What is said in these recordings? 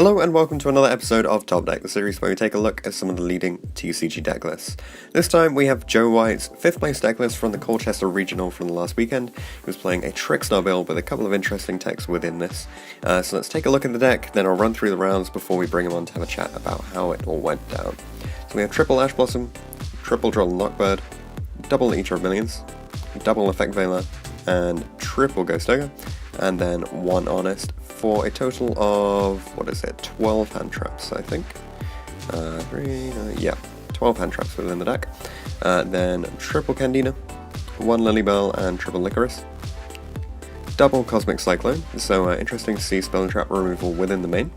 Hello and welcome to another episode of Top Deck, the series where we take a look at some of the leading WCQ deck lists. This time we have Joe White's 5th place deck list from the Colchester Regional from the last weekend. He was playing a Trickstar build with a couple of interesting techs within this. So let's take a look at the deck, then I'll run through the rounds before we bring him on to have a chat about how it all went down. So we have triple Ash Blossom, triple Droll Knockbird, double Eater of Millions, double Effect Veiler, and triple Ghost Ogre, and then one Honest, for a total of, 12 hand traps, I think. 12 hand traps within the deck. Then triple Candina, one Lilybell, and triple Licorice. Double Cosmic Cyclone, so interesting to see spell and trap removal within the main.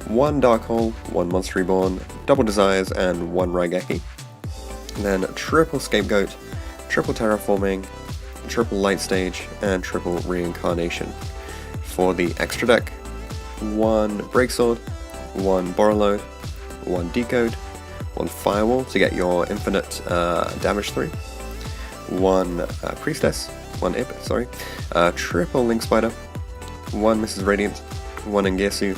One Dark Hole, one Monster Reborn, double Desires, and one Raigeki. Then triple Scapegoat, triple Terraforming, triple Light Stage, and triple Reincarnation. For the extra deck, one Breaksword, one Borrelode, one Decode, one Firewall to get your infinite damage through, one Priestess, one Ib, triple Link Spider, one Mrs. Radiant, one Ngirsu,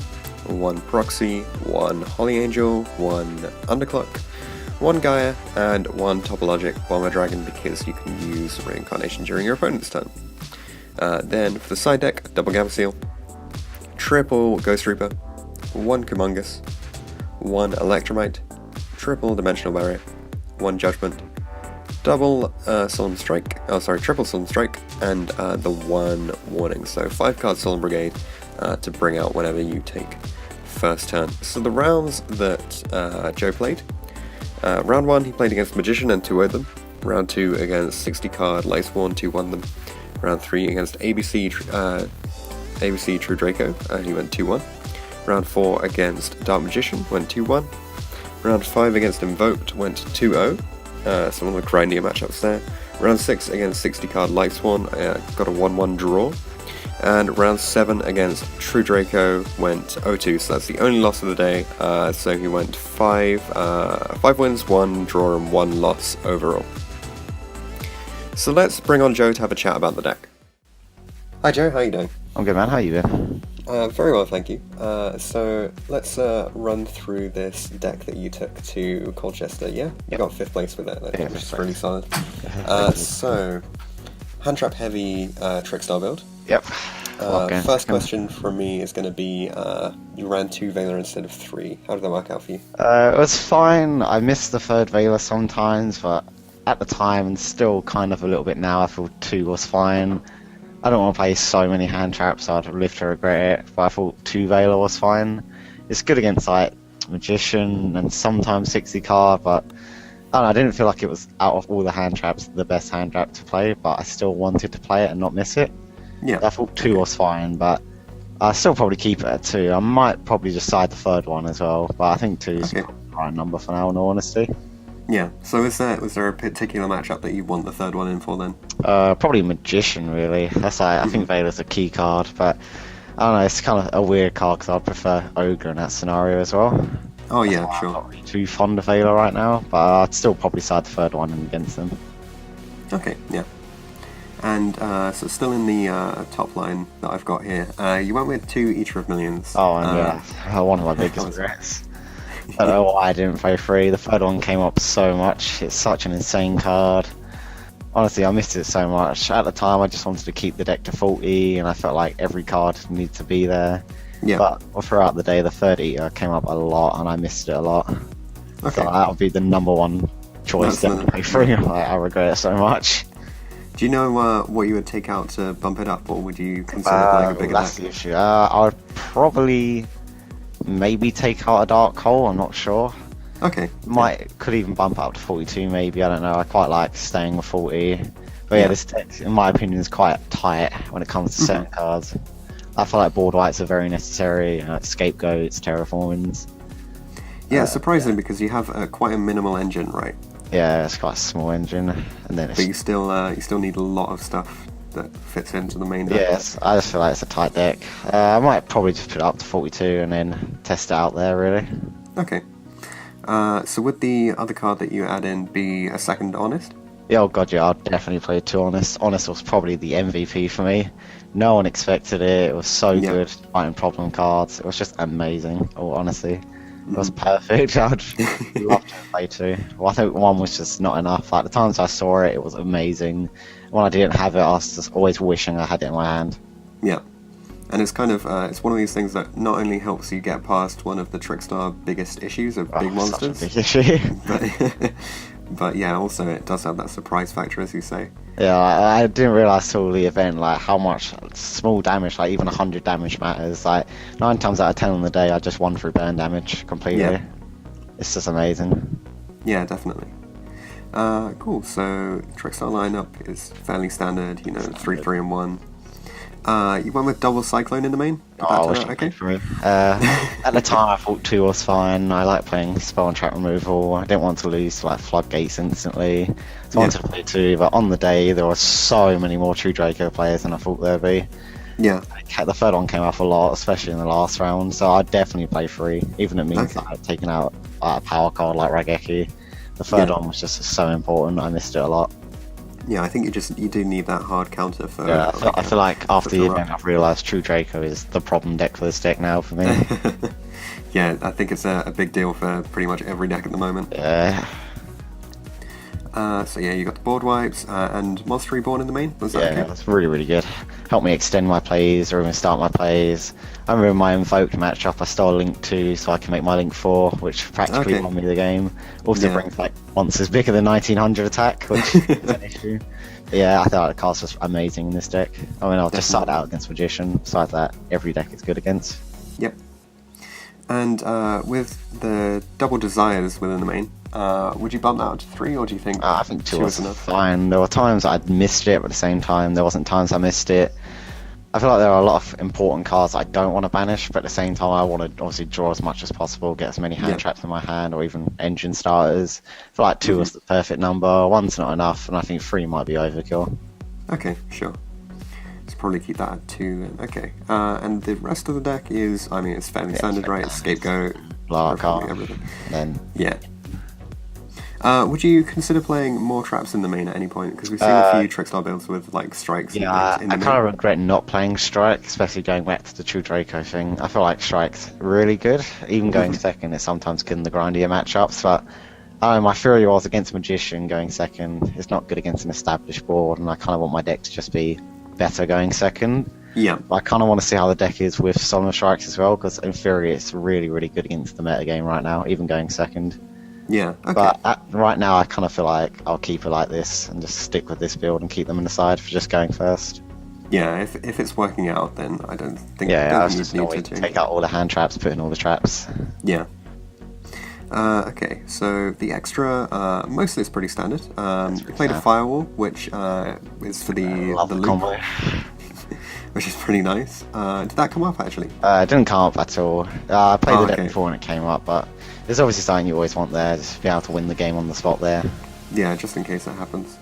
one Proxy, one Holy Angel, one Underclock, one Gaia, and one Topologic Bomber Dragon because you can use Reincarnation during your opponent's turn. Then for the side deck, double Gamma triple Ghost Reaper, one Kumungus, one Electromite, triple Dimensional Barrier, one Judgment, triple Solemn Strike, and the one Warning. So 5 card Solemn Brigade to bring out whenever you take first turn. So the rounds that Joe played, round 1 he played against Magician and 2-0'd them, round 2 against 60 card Lightsworn, 2-1 them, round 3 against ABC True Draco, he went 2-1. Round 4 against Dark Magician, went 2-1. Round 5 against Invoked, went 2-0. Some of the grindier matchups there. Round 6 against 60 card Lightsworn, got a 1-1 draw. And round 7 against True Draco went 0-2, so that's the only loss of the day. So he went 5 wins, 1 draw, and 1 loss overall. So let's bring on Joe to have a chat about the deck. Hi Joe, how are you doing? I'm good, man. How are you doing? Very well, thank you. So let's run through this deck that you took to Colchester. Yeah, you got 5th place with it, which is really solid. So hand trap heavy Trickstar build. Yep. First question from me is going to be: you ran 2 Veiler instead of 3. How did that work out for you? It was fine. I missed the 3rd Veiler sometimes, but at the time, and still kind of a little bit now, I feel 2 was fine. I don't want to play so many hand traps, so I'd live to regret it, but I thought 2 Veiler was fine. It's good against like Magician and sometimes 60 card, but I don't know, I didn't feel like it was, out of all the hand traps, the best hand trap to play, but I still wanted to play it and not miss it. Yeah. I thought 2 was fine, but I'll still probably keep it at 2. I might probably just side the 3rd one as well, but I think 2 is the right number for now, in all honesty. Yeah, so was there a particular matchup that you want the 3rd one in for then? Probably Magician, really. That's like, I think Veiler's a key card, but I don't know, it's kind of a weird card because I'd prefer Ogre in that scenario as well. Oh yeah, sure. I'm not really too fond of Veiler right now, but I'd still probably side the 3rd one against them. Okay, yeah. And so still in the top line that I've got here, you went with 2 Eater of Millions. Oh, and yeah, one of my biggest regrets. I don't know why I didn't play 3. The 3rd one came up so much. It's such an insane card. Honestly, I missed it so much. At the time, I just wanted to keep the deck to 40, and I felt like every card needed to be there. Yeah. But throughout the day, the 3rd Eater came up a lot, and I missed it a lot. Okay. So that would be the number 1 choice to play 3. I regret it so much. Do you know what you would take out to bump it up, or would you consider playing a bigger that's deck? the issue. I would probably maybe take out a Dark Hole, I'm not sure. Okay. Could even bump up to 42 maybe, I don't know. I quite like staying with 40. But yeah, this deck, in my opinion, is quite tight when it comes to certain cards. I feel like board whites are very necessary, scapegoats, terraformings. Yeah, it's surprising because you have quite a minimal engine, right? Yeah, it's quite a small engine. And then but you still need a lot of stuff that fits into the main deck. Yes, I just feel like it's a tight deck. I might probably just put it up to 42 and then test it out there, really. Okay. So would the other card that you add in be a 2nd Honest? Yeah, oh god, yeah, I'd definitely play 2 Honest. Honest was probably the MVP for me. No one expected it. It was so Yeah. good. Fighting problem cards. It was just amazing. Oh, honestly, it was Mhm. perfect. I'd love to play 2. Well, I think 1 was just not enough. Like the times I saw it, it was amazing. When I didn't have it, I was just always wishing I had it in my hand. Yeah. And it's kind of it's one of these things that not only helps you get past one of the Trickstar biggest issues of big Oh, such a monsters, big issue. but but yeah, also it does have that surprise factor, as you say. Yeah, I didn't realize till the event like how much small damage, like even 100 damage matters. Like 9 times out of 10 on the day, I just won through burn damage completely. Yeah. It's just amazing. Yeah, definitely. Cool. So Trickstar lineup is fairly standard. You know, 3, 3, and 1. You went with double Cyclone in the main. Did that Oh, I turn wish out I okay? could for me. At the time, I thought 2 was fine. I like playing spell and trap removal. I didn't want to lose like floodgates instantly. So I wanted to play 2, but on the day there were so many more True Draco players than I thought there'd be. Yeah. The third one came off a lot, especially in the last round. So I'd definitely play 3, even if it means Okay. that I've taken out a power card like Rageki. The third one was just so important. I missed it a lot. Yeah, I think you do need that hard counter for. Yeah, I feel like after the sure. event, I've realised True Draco is the problem deck for this deck now for me. Yeah, I think it's a big deal for pretty much every deck at the moment. Yeah. So yeah, you got the board wipes and Monster Reborn in the main. Was that Yeah, okay? that's really, really good. Helped me extend my plays or even start my plays. I remember in my Invoked matchup, I stole Link 2 so I can make my Link 4, which practically Okay. won me the game. Also Yeah. brings like monsters bigger than 1900 attack, which is an issue. But yeah, I thought the cast was amazing in this deck. I mean, I'll just start Definitely. out against Magician. Besides that, every deck is good against. Yep. And with the double desires within the main, would you bump that up to 3, or do you think I think 2 was is enough? fine. There were times I'd missed it, but at the same time, there wasn't times I missed it. I feel like there are a lot of important cards I don't want to banish, but at the same time, I want to obviously draw as much as possible, get as many hand Yeah. traps in my hand, or even engine starters. I feel like 2 was the perfect number. 1's not enough, and I think 3 might be overkill. Okay, sure. Let's probably keep that at 2 then. Okay. And the rest of the deck is, I mean, it's fairly standard, right? It's Scapegoat, Blowout probably card. everything. Then Yeah. Would you consider playing more traps in the main at any point? Because we've seen a few Trickstar builds with like strikes. yeah, I in the kind main. of regret not playing Strike, especially going back to the True Draco thing. I feel like Strike's really good. Even going second is sometimes good in the grindier matchups, but my theory was against Magician going second. It's not good against an established board, and I kind of want my deck to just be better going second. Yeah. But I kind of want to see how the deck is with Solemn Strikes as well, because in theory it's really, really good against the meta game right now, even going second. Yeah. Okay. But right now I kind of feel like I'll keep it like this and just stick with this build and keep them in the side for just going first. Yeah. If it's working out, then I don't think. Yeah, I don't was think just you going need to to take out all the hand traps, put in all the traps. Yeah. Okay, so the extra, mostly it's pretty standard. You played a firewall, which is for the Love the loop, combo. which is pretty nice. Did that come up actually? It didn't come up at all. I played Oh, the deck okay. before and it came up, but there's obviously something you always want there, just be able to win the game on the spot there. Yeah, just in case that happens.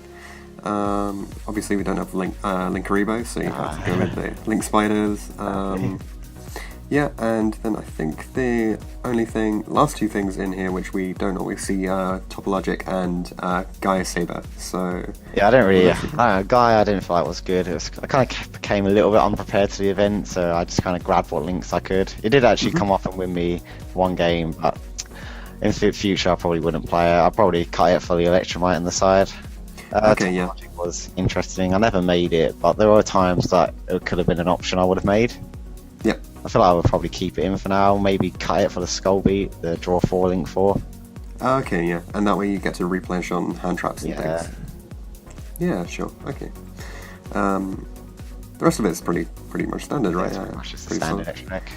Obviously, we don't have Linkaribo, so you have to go with the Link Spiders. Yeah, and then I think the last 2 things in here which we don't always see are Topologic and Gaia Saber. So Yeah, I didn't really. Guy, I didn't feel like was good. I kind of came a little bit unprepared to the event, so I just kind of grabbed what links I could. It did actually come up and win me 1 game, but in the future I probably wouldn't play it. I'd probably cut it for the Electromite on the side. Okay, yeah. Topologic was interesting. I never made it, but there were times that it could have been an option I would have made. Yep. I feel like I would probably keep it in for now. Maybe cut it for the Skull Beat, the draw 4 link 4. Okay, yeah, and that way you get to replenish on hand traps and Yeah. things. Yeah, sure. Okay. The rest of it's pretty much standard, right? It's pretty much just a Pretty standard solid. extra deck.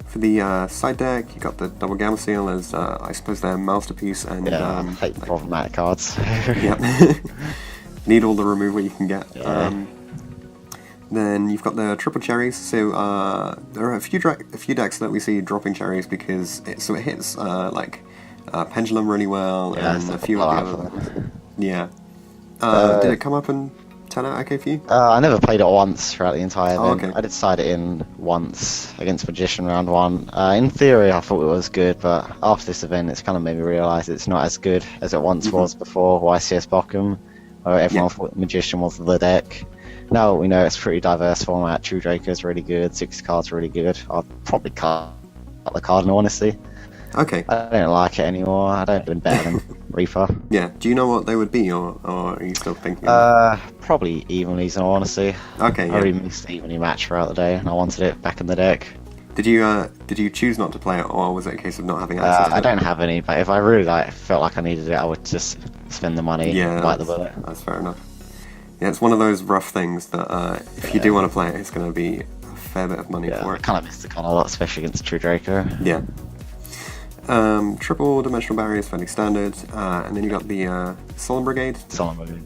For the side deck, you got the double Gamma Seal as I suppose their masterpiece, and Yeah, I hate the problematic cards. yeah, need all the removal you can get. Yeah. Then you've got the triple cherries. So there are a few decks that we see dropping cherries because it hits pendulum really well, Yeah, and it's a like few a of the blowout other. for them. Yeah. Did it come up and turn out okay for you? I never played it once throughout the entire Oh, event. okay. I did side it in once against Magician round 1. In theory, I thought it was good, but after this event, it's kind of made me realise it's not as good as it once was before YCS Bochum. Everyone thought Magician was the deck. Now we know it's a pretty diverse format. True Draker is really good. 6 cards really good. I'd probably cut the Cardinal, honestly. Okay. I don't like it anymore. I don't even better than Reaper. Yeah. Do you know what they would be, or are you still thinking? Probably Evenly's, in all honesty. Okay. I really missed the Evenly match throughout the day, and I wanted it back in the deck. Did you choose not to play it, or was it a case of not having access to I it? don't have any, but if I really felt like I needed it, I would just spend the money and bite the bullet. That's fair enough. Yeah, it's one of those rough things that if you do want to play it, it's going to be a fair bit of money for I it. kind of missed the con a lot, especially against True Draco. Yeah. Triple dimensional barrier is fairly standard, and then you got the Solemn Brigade.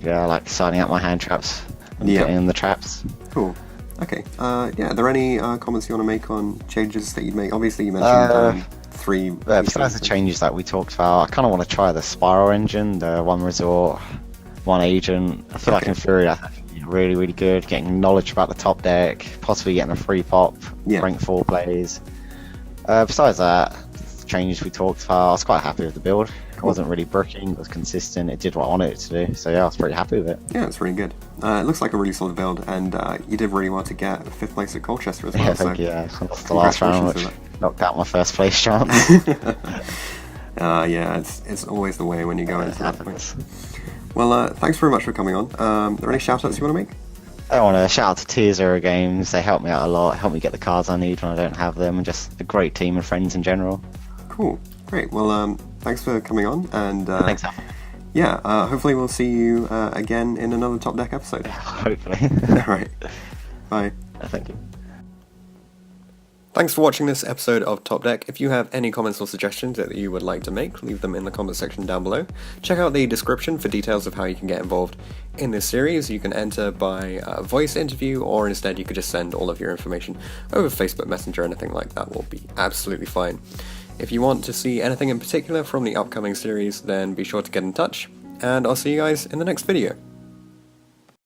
Yeah, I like signing up my hand traps and getting in the traps. Cool. Okay. Yeah. Are there any comments you want to make on changes that you'd make? Obviously, you mentioned 3. Besides the changes that we talked about, I kind of want to try the Spiral engine, the 1 resort, 1 agent. I feel like in theory that's really, really good. Getting knowledge about the top deck, possibly getting a free pop, rank 4 plays. Besides that, the changes we talked about, I was quite happy with the build. It wasn't really bricking, it was consistent, it did what I wanted it to do, so yeah, I was pretty happy with it. Yeah, it's really good. It looks like a really solid build, and you did really well to get 5th place at Colchester as well. Yeah, thank you. I lost the last round, which knocked out my first place chance. Yeah, it's always the way when you go into that point. Well, thanks very much for coming on. Are there any shout-outs you want to make? I want to shout out to Tier Zero Games, they help me out a lot, help me get the cards I need when I don't have them, and just a great team and friends in general. Cool, great. Well, thanks for coming on, and thanks, Al. Yeah, hopefully we'll see you again in another Top Deck episode. Hopefully. Alright, bye. Thank you. Thanks for watching this episode of Top Deck. If you have any comments or suggestions that you would like to make, leave them in the comment section down below. Check out the description for details of how you can get involved in this series. You can enter by voice interview, or instead you could just send all of your information over Facebook Messenger. Anything like that will be absolutely fine. If you want to see anything in particular from the upcoming series, then be sure to get in touch, and I'll see you guys in the next video.